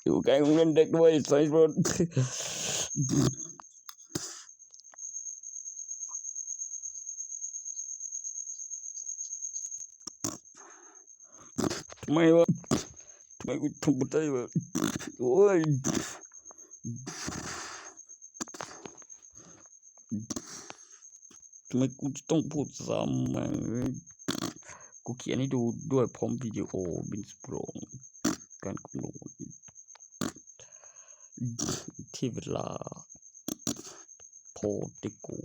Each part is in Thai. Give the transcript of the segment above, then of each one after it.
อยู่ใกล้โรงเรียนเด็กด้วยใส่รถทำไมวะทำไมกูทำไม่ได้วะโอ้ยทำไมกูต้องพูดซ้ำกูเขียนให้ดูด้วยพร้อมวิดีโอบินสโปรงการคำนวณที่เวลาโพติกู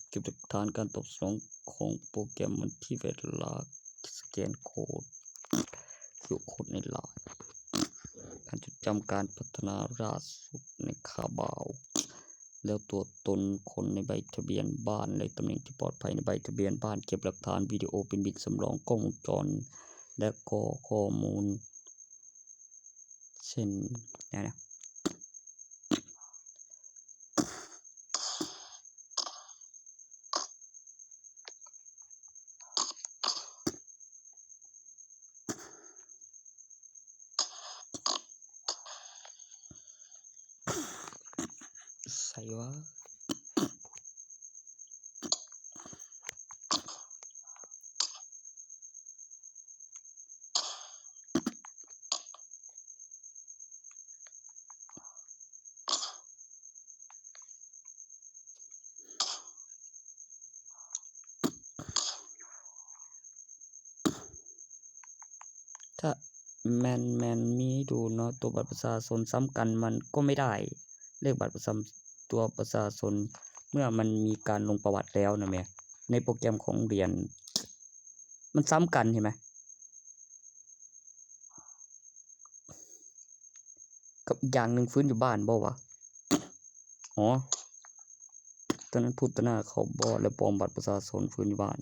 เก็บหลักฐานการตอบสนองของโปรแกรมมันที่เวลาสแกนโค้ดอยู่โค้ดในไลน์การจดจำการพัฒนาล่าสุดในคาบาวแล้วตัวตนคนในใบทะเบียนบ้านและตำแหน่งที่ปลอดภัยในใบทะเบียนบ้านเก็บหลักฐานวิดีโอเป็นบินสำรองกล้องวงจรและก็ข้อมูลเช่นนะใส่ว่าถ้าแมนมีดูเนาะตัวบัตรประชาชนซ้ำกันมันก็ไม่ได้เลขบัตรประจำตัวประชาชนเมื่อมันมีการลงประวัติแล้วนะแม่ในโปรแกรมของเรียนมันซ้ำกันเห็นไหมกับอย่างหนึ่งฟื้นอยู่บ้านบ่วะอ๋อตอนนั้นพูดต่อหน้าเขาบ่แล้วปลอมบัตรประชาชนฟื้นอยู่บ้าน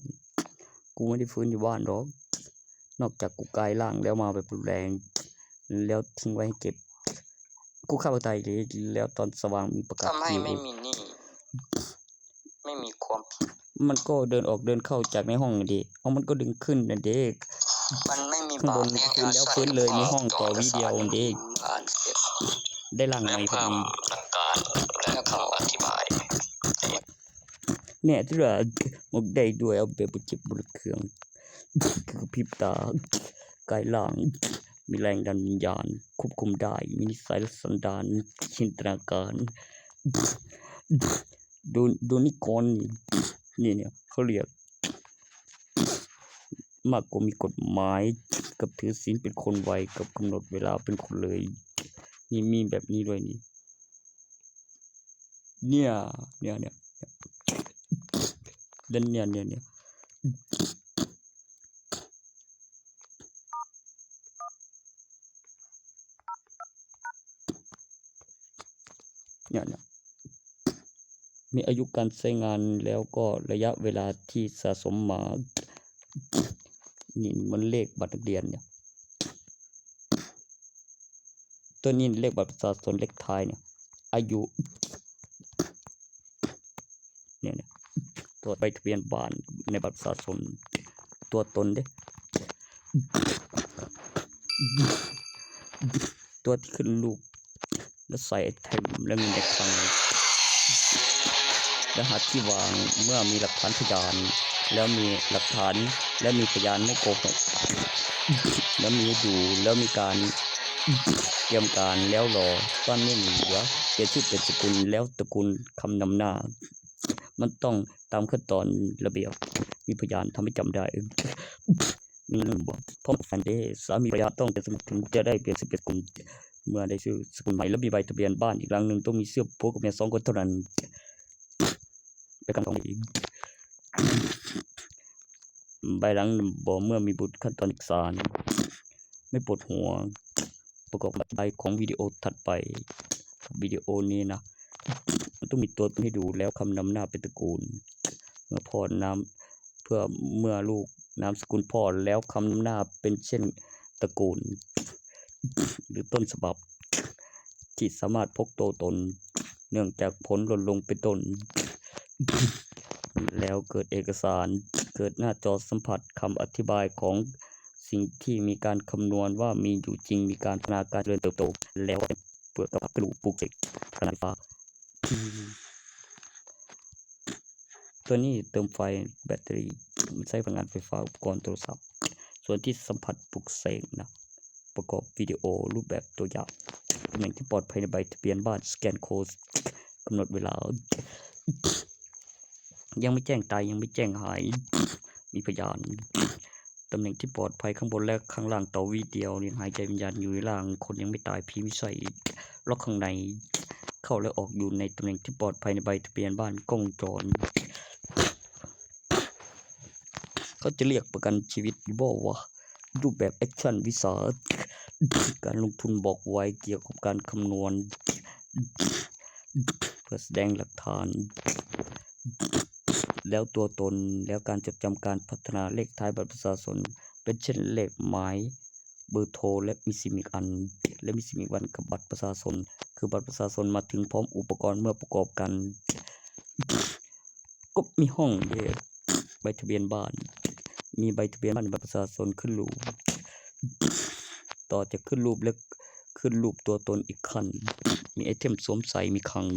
กูไม่ได้ฟื้นอยู่บ้านหรอกนอกจากกูกลายร่างแล้วมาแบบรุนแรงแล้วทิ้งไว้ให้เก็บกูเข้าใจเลยแล้วตอนสว่างมีประกาศทำให้ไม่มีหนี้ไม่มีความผิดมันก็เดินออกเดินเข้าจากในห้องดิเอามันก็ดึงขึ้นนะเด็กมันไม่มี ข้างบนฟื้นแล้วฟื้นเลยในห้องต่อวิดีโอเด็กได้ร่างใหม่พอดีหลักการและคำอธิบายเนี่ยที่เราหมกได้ด้วยเอาแบบบุจิบบนเครื่องคือพริบตากายล่างมีแรงดันวิญญาณควบคุมได้มีนิสัยและสันดานจินตนาการดูนิกรเนี่ยเขาเรียกมากกว่ามีกฎหมายกับถือศีลเป็นคนไวกับกำหนดเวลาเป็นคนเลยนี่มีแบบนี้ด้วยนี่เนี่ยเด่นเนี่ยมีอายุการใช้งานแล้วก็ระยะเวลาที่สะสมมานี่มันเลขบัตรนักเรียนเนี่ยตัวนี้เลขบัตรประชาชนเลขท้ายเนี่ยอายุเนี่ยตัวใบทะเบียนบ้านในบัตรประชาชนตัวตนเด้ตัวที่ขึ้นรูปแล้วใส่แท็กแล้วมีเลขครั้งรหัสที่วางเมื่อมีหลักฐานพยานแล้วมีหลักฐานและมีพยานไม่โกหกแล้วมีดูแล้วมีการเตรียมการแล้วรอตอนนี้เหลือเปลี่ยนชื่อเป็นสกุลแล้วตระกูลคำนำหน้ามันต้องตามขั้นตอนระเบียบมีพยานทำให้จำได้มีเรื่องบอกพร้อมกันได้สามีภรรยาต้องเป็นสกุลถึงจะได้เปลี่ยนชื่อเป็นสกุลเมื่อได้ชื่อสกุลใหม่แล้วมีใบทะเบียนบ้านอีกหลังหนึ่งต้องมีเสื้อผัวกับเมีย2 คนเท่านั้นไปกันตรงนี้ใบหลังบอกเมื่อมีบุตรขั้นตอนเอกสารไม่ปวดหัวประกอบใบของวิดีโอถัดไปวิดีโอนี้นะมันต้องมีตัวตนให้ดูแล้วคำนำหน้าเป็นตระกูลเมื่อพ่อนามเพื่อเมื่อลูกนามสกุลพ่อแล้วคำนำหน้าเป็นเช่นตระกูลหรือต้นฉบับที่สามารถพกตัวตนเนื่องจากผลหล่นลงเป็นต้นแล้วเกิดเอกสารค เกิดหน้าจอสัมผัสคำอธิบายของสิ่งที่มีการคำนวณว่ามีอยู่จริงมีการพัฒนาการเจริญเติบโตแล้วเปลือกกับกระดูกปลูกเสกพลังไฟฟ้าตัวนี้เติมไฟแบตเตอรี่มันใช้พลังงานไฟฟ้าอุปกรณ์โทรศัพท์ส่วนที่สัมผัสปลุกเสกนะประกอบวิดีโอรูปแบบตัวอย่างตำแหน่งที่ปลอดภัยในใบทะเบียนบ้านสแกนโค้ดกำหนดเวลายังไม่แจ้งตายยังไม่แจ้งหายมีพยานตำแหน่งที่ปลอดภัยข้างบนและข้างล่างต่อวิเดียวยังหายใจวิญญาณอยู่ในร่างคนยังไม่ตายผีไม่ใส่ล็อกข้างในเข้าและออกอยู่ในตำแหน่งที่ปลอดภัยในใบทะเบียนบ้านกล้องวงจรเขาจะเรียกประกันชีวิตบอกว่ารูปแบบแอคชั่นวิสาการลงทุนบอกไว้เกี่ยวกับการคำนวณเพื่อแสดงหลักฐานแล้วตัวตนแล้วการจดจำการพัฒนาเลขท้ายบัตรประชาชนเป็นเช่นเลขหมายเบอร์โทรและมีซิมอีกอันและมีซิมอีกวันกับบัตรประชาชนคือบัตรประชาชนมาถึงพร้อมอุปกรณ์เมื่อประกอบกันก็มีห้องเดียวใบทะเบียนบ้านมีใบทะเบียนบ้านบัตรประชาชนขึ้นรูปต่อจากขึ้นรูปแล้วขึ้นรูปตัวตนอีกขั้นมีไอเทมสวมใส่มีคลัง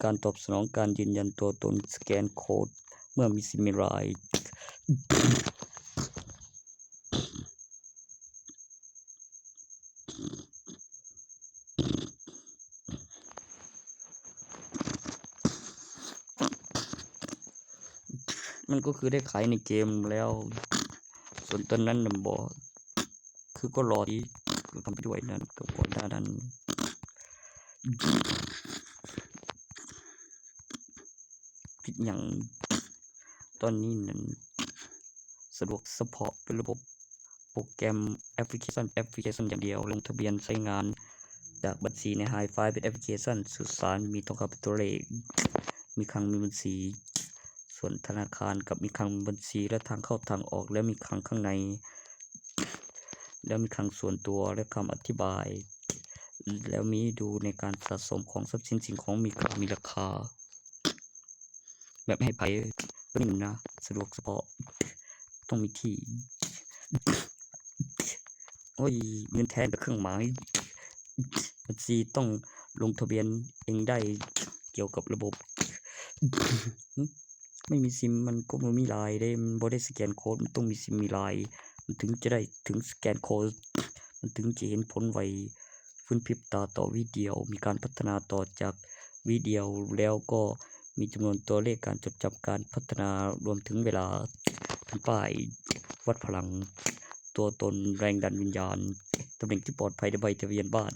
การตอบสนองการยืนยันตัวตนสแกนโค้ดเมื่อมีซิมิลายมันก็คือได้ขายในเกมแล้วส่วนตอนนั้นน่ะบอกคือก็รอที่ทำไปด้วยนั่นกับก่อนหน้านั้นผิดอย่างตอนนี้นั้นสะดวกเฉพาะเป็นระบบโปรแกรมแอปพลิเคชันอย่างเดียวลงทะเบียนใช้งานจากบัญชีในไฮไฟล์เป็นแอปพลิเคชันสื่อสารมีต้องเข้าเป็นตัวเลขมีคลังมีบัญชีส่วนธนาคารกับมีคลังบัญชีและทางเข้าทางออกและมีคลังข้างในแล้วมีคลังส่วนตัวและคำอธิบายแล้วมีดูในการสะสมของทรัพย์สินสิ่งของมีค่ามีราคาแบบไม่ให้ไผเป็นนะสะดวกเฉพาะต้องมีที่โอ้ยเงินแทนกับเครื่องหมายบัญชีต้องลงทะเบียนเองได้เกี่ยวกับระบบไม่มีซิมมันก็ไม่มีไลน์ได้มันบ่ได้สแกนโค้ดมันต้องมีซิมมีไลน์มันถึงจะได้ถึงสแกนโค้ดมันถึงจะเห็นผลไวฟื้นพริบตาต่อวิดีโอมีการพัฒนาต่อจากวิดีโอแล้วก็มีจำนวนตัวเลขการจดจำการพัฒนารวมถึงเวลาเป็นป้ายวัดพลังตัวตนแรงดันวิญญาณตำแหน่งที่ปลอดภัยในใบทะเบียนบ้าน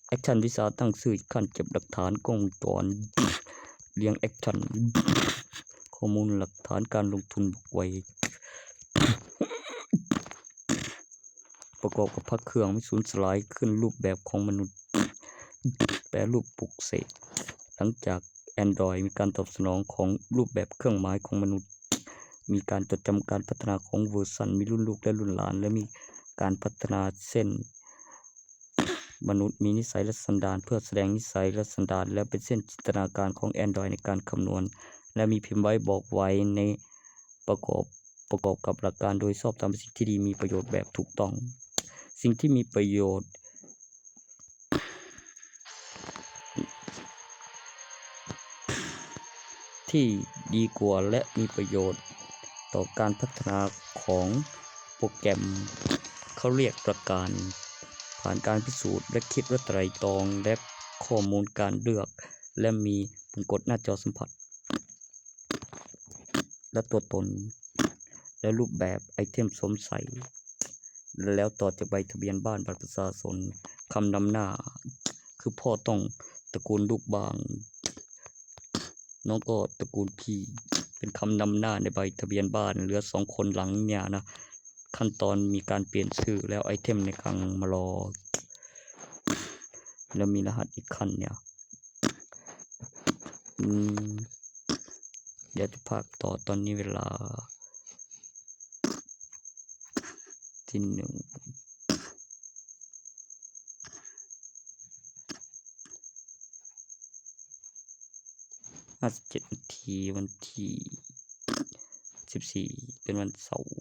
แอคชั่นวิสาตั้งชื่อขั้นเก็บหลักฐานกล้องวงจรเรียงแอคชั่นข้อมูลหลักฐานการลงทุนบอกไว้ประกอบกับพระเครื่องไม่สูญสลายขึ้นรูปแบบของมนุษย์แปรรูปปลุกเสกหลังจาก Android มีการตอบสนองของรูปแบบเครื่องหมายของมนุษย์มีการจดจำการพัฒนาของเวอร์ชันมีรุ่นลูกและรุ่นหลานและมีการพัฒนาเส้นมนุษย์มีนิสัยและสันดานเพื่อแสดงนิสัยและสันดานและเป็นเส้นจินตนาการของ Android ในการคำนวณและมีพิมพ์ไว้บอกไว้ในประกอบกับหลักการโดยชอบตามสิ่งที่ดีมีประโยชน์แบบถูกต้องสิ่งที่มีประโยชน์ที่ดีกว่าและมีประโยชน์ต่อการพัฒนาของโปรแกรมเขาเรียกประการผ่านการพิสูจน์และคิดและไตร่ตรองและข้อมูลการเลือกและมีปุ่มกดหน้าจอสัมผัสและตัวตนและรูปแบบไอเทมสวมใส่แล้วต่อจากใบทะเบียนบ้านบัตรประชาชนคำนำหน้าคือพ่อต้องตระกูลลูกบางน้องก็ตระกูลพี่เป็นคำนำหน้าในใบทะเบียนบ้านเหลือ2 คนหลังเนี่ยนะขั้นตอนมีการเปลี่ยนชื่อแล้วไอเทมในคลังมารอแล้วมีรหัสอีกขั้นเนี่ยเดี๋ยวจะพักต่อตอนนี้เวลาที่1 57 นาทีวันที่ 14 เป็นวันเสาร์